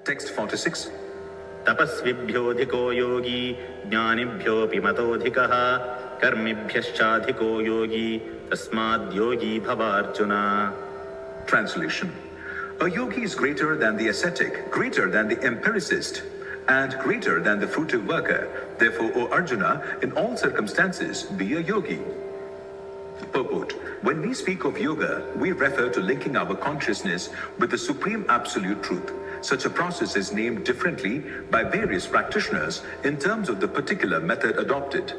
Text 46. Tapasvibhyodhiko yogi, jnanibhyopi matodhikaha, karmibhyashchadhiko yogi, tasmad yogi bhavarjuna. Translation. A yogi is greater than the ascetic, greater than the empiricist, and greater than the fruitive worker. Therefore, O Arjuna, in all circumstances, be a yogi. Purport. When we speak of yoga, we refer to linking our consciousness with the supreme absolute truth. Such a process is named differently by various practitioners in terms of the particular method adopted.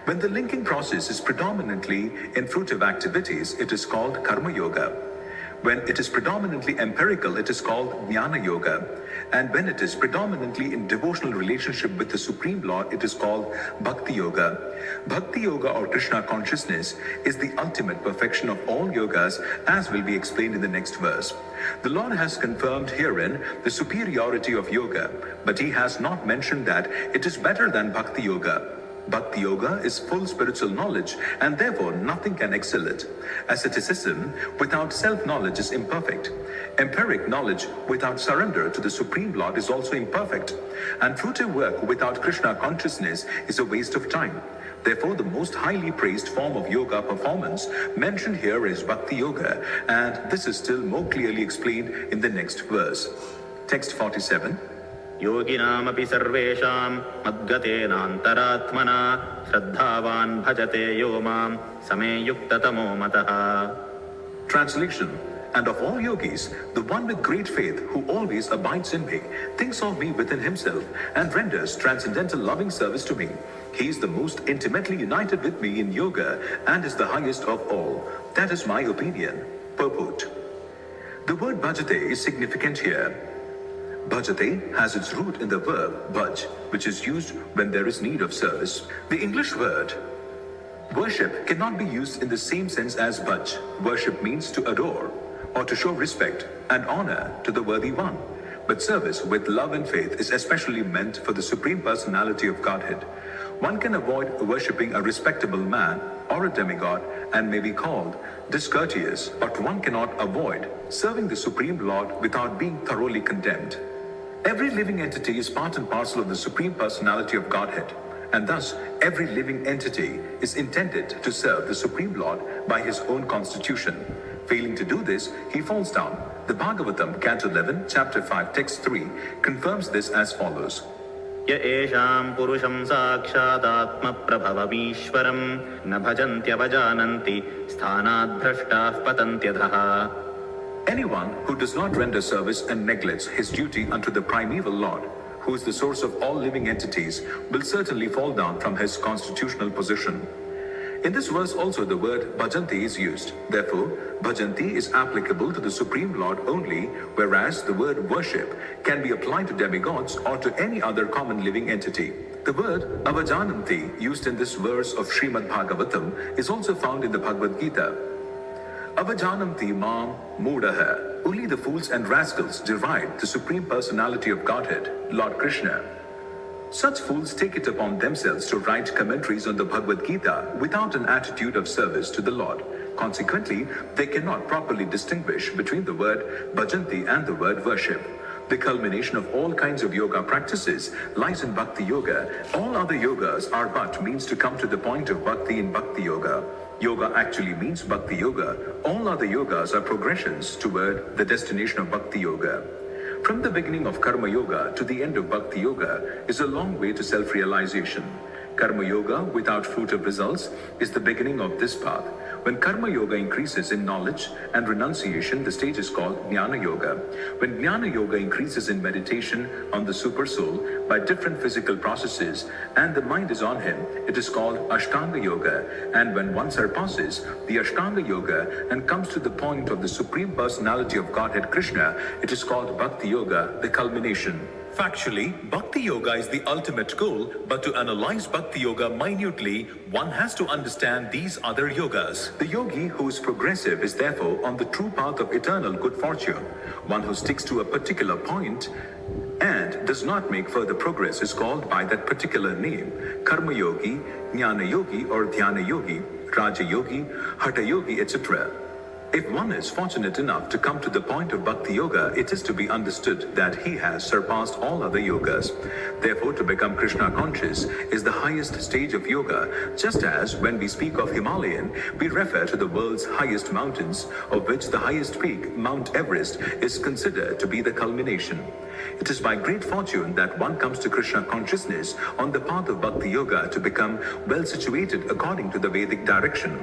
When the linking process is predominantly in fruitive activities, it is called karma yoga. When it is predominantly empirical, it is called jnana yoga. And when it is predominantly in devotional relationship with the Supreme Lord, it is called bhakti yoga. Bhakti yoga or Krishna consciousness is the ultimate perfection of all yogas, as will be explained in the next verse. The Lord has confirmed herein the superiority of yoga, but he has not mentioned that it is better than bhakti yoga. Bhakti yoga is full spiritual knowledge, and therefore nothing can excel it. Asceticism without self-knowledge is imperfect. Empiric knowledge without surrender to the Supreme Lord is also imperfect. And fruitive work without Krishna consciousness is a waste of time. Therefore, the most highly praised form of yoga performance mentioned here is Bhakti Yoga, and this is still more clearly explained in the next verse. Text 47. Yoginamapi sarvesham madgatenantaratmana shraddhavan bhajate yomam same yuktatamo mataha. Translation. And of all yogis, the one with great faith who always abides in me, thinks of me within himself, and renders transcendental loving service to me. He is the most intimately united with me in yoga and is the highest of all. That is my opinion. Purport. The word bhajate is significant here. Bhajate has its root in the verb bhaj, which is used when there is need of service. The English word worship cannot be used in the same sense as bhaj. Worship means to adore, or to show respect and honor to the worthy one. But service with love and faith is especially meant for the Supreme Personality of Godhead. One can avoid worshipping a respectable man or a demigod and may be called discourteous, but one cannot avoid serving the Supreme Lord without being thoroughly condemned. Every living entity is part and parcel of the Supreme Personality of Godhead, and thus every living entity is intended to serve the Supreme Lord by his own constitution. Failing to do this, he falls down. The Bhagavatam, Canto 11, Chapter 5, Text 3, confirms this as follows. Ya esham purusham sakshadatma prabhavamishwaram na bhajantyavajananti sthanad bhrashtav patantyadhaha. Anyone who does not render service and neglects his duty unto the primeval Lord, who is the source of all living entities, will certainly fall down from his constitutional position. In this verse also the word bhajanti is used. Therefore, bhajanti is applicable to the Supreme Lord only, whereas the word worship can be applied to demigods or to any other common living entity. The word avajananti used in this verse of Srimad Bhagavatam is also found in the Bhagavad-gītā. Avajananti mam mudaha. Only the fools and rascals deride the Supreme Personality of Godhead, Lord Krishna. Such fools take it upon themselves to write commentaries on the Bhagavad-gītā without an attitude of service to the Lord. Consequently, they cannot properly distinguish between the word bhajanti and the word worship. The culmination of all kinds of yoga practices lies in Bhakti Yoga. All other yogas are but means to come to the point of Bhakti in Bhakti Yoga. Yoga actually means Bhakti Yoga. All other yogas are progressions toward the destination of Bhakti Yoga. From the beginning of Karma Yoga to the end of Bhakti Yoga is a long way to self-realization. Karma Yoga without fruitive results is the beginning of this path. When Karma Yoga increases in knowledge and renunciation, the stage is called Jnana Yoga. When Jnana Yoga increases in meditation on the Super Soul by different physical processes and the mind is on him, it is called Ashtanga Yoga. And when one surpasses the Ashtanga Yoga and comes to the point of the Supreme Personality of Godhead Krishna, it is called Bhakti Yoga, the culmination. Factually, Bhakti Yoga is the ultimate goal, but to analyze Bhakti Yoga minutely, one has to understand these other yogas. The yogi who is progressive is therefore on the true path of eternal good fortune. One who sticks to a particular point and does not make further progress is called by that particular name: Karma Yogi, Jnana Yogi or Dhyana Yogi, Raja Yogi, Hatha Yogi, etc. If one is fortunate enough to come to the point of Bhakti Yoga, it is to be understood that he has surpassed all other yogas. Therefore, to become Krishna conscious is the highest stage of yoga, just as when we speak of Himalayan, we refer to the world's highest mountains, of which the highest peak, Mount Everest, is considered to be the culmination. It is by great fortune that one comes to Krishna consciousness on the path of Bhakti Yoga to become well situated according to the Vedic direction.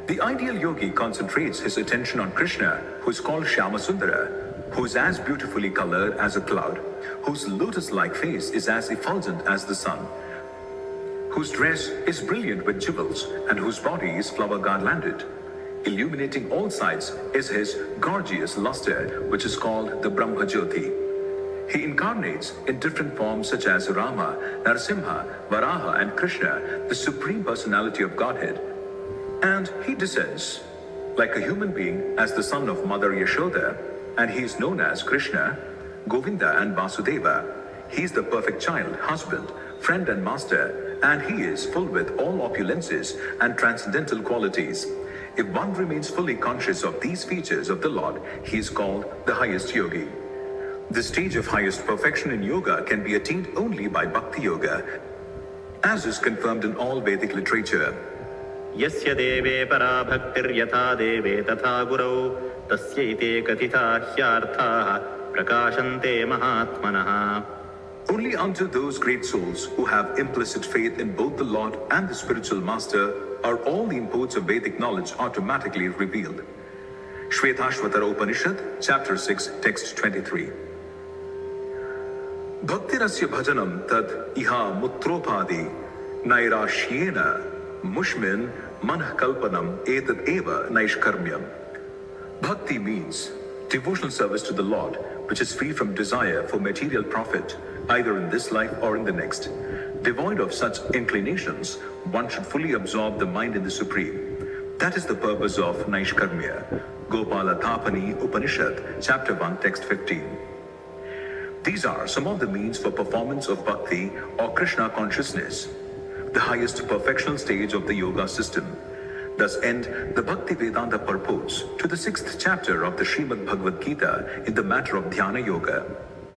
The ideal yogi concentrates his attention on Krishna, who is called Shyamasundara, who is as beautifully colored as a cloud, whose lotus-like face is as effulgent as the sun, whose dress is brilliant with jewels, and whose body is flower-garlanded. Illuminating all sides is his gorgeous luster, which is called the Brahma Jyoti. He incarnates in different forms such as Rama, Narasimha, Varaha, and Krishna, the Supreme Personality of Godhead. And he descends like a human being as the son of Mother Yashoda, and he is known as Krishna, Govinda, and Vasudeva. He is the perfect child, husband, friend, and master, and he is full with all opulences and transcendental qualities. If one remains fully conscious of these features of the Lord, he is called the highest yogi. The stage of highest perfection in yoga can be attained only by Bhakti Yoga, as is confirmed in all Vedic literature. यस्य देवे परा भक्तिर्यथा देवे तथा गुरौ तस्यैते कथिता ह्यार्थाः प्रकाशन्ते महात्मनः. Only unto those great souls who have implicit faith in both the Lord and the spiritual master are all the imports of Vedic knowledge automatically revealed. Shvetashvatara Upanishad, chapter 6, text 23. Bhaktirasya bhajanam tad iha mutropadi nairashyena mushmin manah kalpanam etad eva naishkarmyam. Bhakti means devotional service to the Lord, which is free from desire for material profit, either in this life or in the next. Devoid of such inclinations, one should fully absorb the mind in the Supreme. That is the purpose of Naishkarmya. Gopala Tapani Upanishad, chapter 1, text 15. These are some of the means for performance of Bhakti or Krishna consciousness, the highest perfectional stage of the yoga system. Thus end the Bhakti Vedanta purports to the 6th chapter of the Srimad Bhagavad-gītā in the matter of Dhyana Yoga.